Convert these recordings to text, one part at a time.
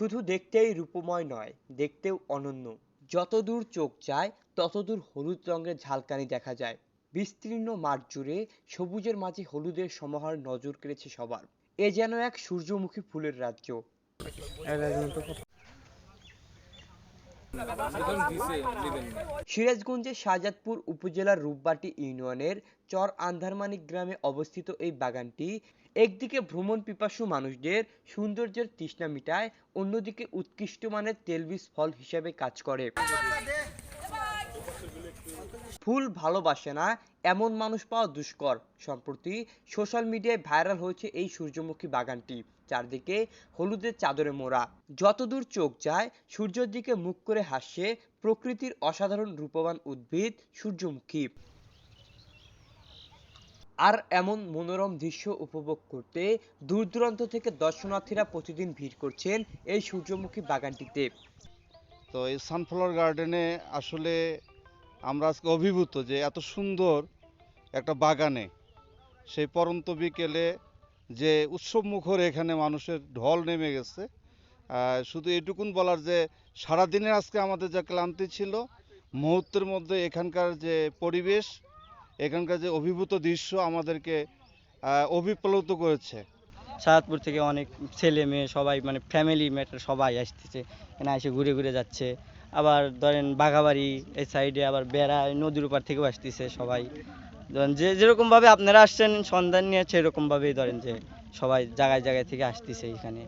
শুধু দেখতেই রূপময় নয়, দেখতেও অনন্য। যতদূর চোখ যায় ততদূর হলুদ রঙের ঝালকানি দেখা যায়। বিস্তীর্ণ মাঠ জুড়ে সবুজের মাঝে হলুদের সমাহার নজর কেড়েছে সবার। এ যেন এক সূর্যমুখী ফুলের রাজ্য। সিরাজগঞ্জের শাহজাদপুর উপজেলার রূপবাটি ইউনিয়নের চর আন্ধারমানিক গ্রামে অবস্থিত এই বাগানটি একদিকে ভ্রমণ পিপাসু মানুষদের সৌন্দর্যের তৃষ্ণা মিটায়, অন্যদিকে উৎকৃষ্ট মানের তেলবীজ ফল হিসেবে কাজ করে। ফুল ভালোবাসে না এমন মানুষ পাওয়া দুষ্কর। সম্প্রতি সোশ্যাল মিডিয়ায় ভাইরাল হয়েছে এই সূর্যমুখী বাগানটি। চারদিকে হলুদের চাদরে মোড়া। যতদূর চোখ যায় সূর্যের দিকে মুখ করে হাসছে প্রকৃতির অসাধারণ রূপবান উদ্ভিদ সূর্যমুখী। আর এমন মনোরম দৃশ্য উপভোগ করতে দূর দূরান্ত থেকে দর্শনার্থীরা প্রতিদিন ভিড় করছেন এই সূর্যমুখী বাগানটিতে। তো এই সানফ্লাওয়ার গার্ডেনে আসলে আমরা আজকে অভিভূত যে এত সুন্দর একটা বাগানে সেই পরন্ত বিকেলে যে উৎসব মুখর এখানে মানুষের ঢল নেমে গেছে। শুধু এটুকুন বলার যে সারাদিনের আজকে আমাদের যা ক্লান্তি ছিল, মুহূর্তের মধ্যে এখানকার যে পরিবেশ, এখানকার যে অভিভূত দৃশ্য আমাদেরকে অভিপ্লুত করেছে। সাহাদপুর থেকে অনেক ছেলে মেয়ে সবাই মানে ফ্যামিলি ম্যাটার সবাই আসতেছে, এখানে এসে ঘুরে ঘুরে যাচ্ছে। আবার ধরেন বাঘাবাড়ি এই সাইডে আবার বেড়া নদীর উপর থেকেও আসতেছে সবাই। ধরেন যে যেরকমভাবে আপনারা আসছেন সন্ধান নিয়ে সেরকমভাবেই ধরেন যে সবাই জায়গায় জায়গায় থেকে আসতেছে এখানে।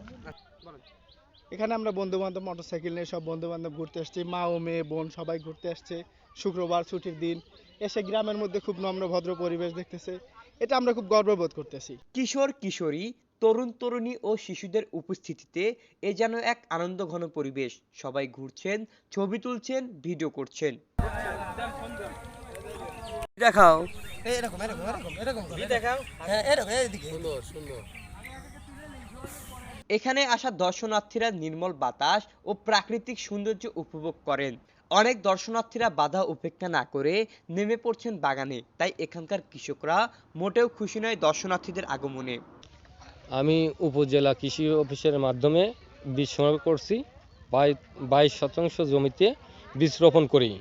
এখানে আমরা বন্ধু বান্ধব মোটরসাইকেল নিয়ে সব বন্ধু বান্ধব ঘুরতে আসছি, মা ও মেয়ে বোন সবাই ঘুরতে আসছে। শুক্রবার ছুটির দিন এসে গ্রামের মধ্যে খুব নম্র ভদ্র পরিবেশ দেখতেছে, এটা আমরা খুব গর্ববোধ করতেছি। কিশোর কিশোরী, তরুণ তরুণী ও শিশুদের উপস্থিতিতে এ যেন এক আনন্দঘন পরিবেশ। সবাই ঘুরছেন, ছবি তুলছেন, ভিডিও করছেন। দেখাও এখানে আসা দর্শনার্থীরা নির্মল বাতাস ও প্রাকৃতিক সৌন্দর্য উপভোগ করেন। অনেক দর্শনার্থীরা বাধা উপেক্ষা না করে নেমে পড়ছেন বাগানে। তাই এখানকার কৃষকরা মোটেও খুশি নয় দর্শনার্থীদের আগমনে। আমি উপজেলা কৃষি অফিসের মাধ্যমে বীজ সংগ্রহ করছি। 22% জমিতে বীজ রোপণ করি।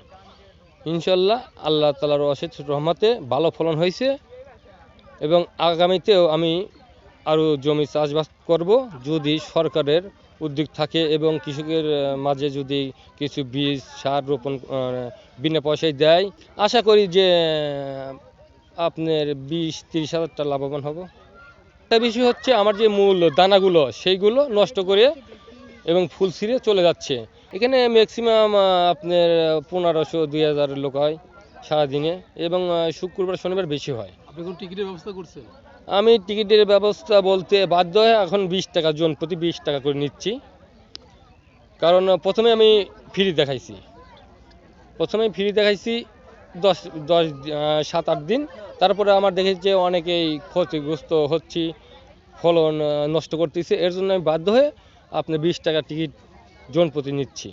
ইনশাল্লাহ আল্লাহ তাআলার অশেষ রহমতে ভালো ফলন হয়েছে এবং আগামীতেও আমি আরও জমি চাষবাস করব যদি সরকারের উদ্যোগ থাকে এবং কৃষকের মাঝে যদি কিছু বীজ সার রোপণ বিনা পয়সায় দেয়। আশা করি যে আপনার 20-30 হাজার টাকা লাভবান হব। একটা বিষয় হচ্ছে আমার যে মূল দানাগুলো সেইগুলো নষ্ট করে এবং ফুল ছিঁড়ে চলে যাচ্ছে। এখানে ম্যাক্সিমাম আপনার 1500-2000 লোক হয় সারাদিনে এবং শুক্রবার শনিবার বেশি হয়। আপনি কোন টিকিটের ব্যবস্থা করছেন? আমি টিকিটের ব্যবস্থা বলতে বাধ্য হয়ে এখন 20 টাকা জন প্রতি 20 টাকা করে নিচ্ছি। কারণ প্রথমে আমি ফ্রি দেখাইছি 7-8 দিন। তারপরে আমার দেখেছি যে অনেকেই ক্ষতিগ্রস্ত হচ্ছে, ফলন নষ্ট করতেছে। এর জন্য আমি বাধ্য হয়ে আপনার 20 টাকা টিকিট জন প্রতি নিচ্ছি।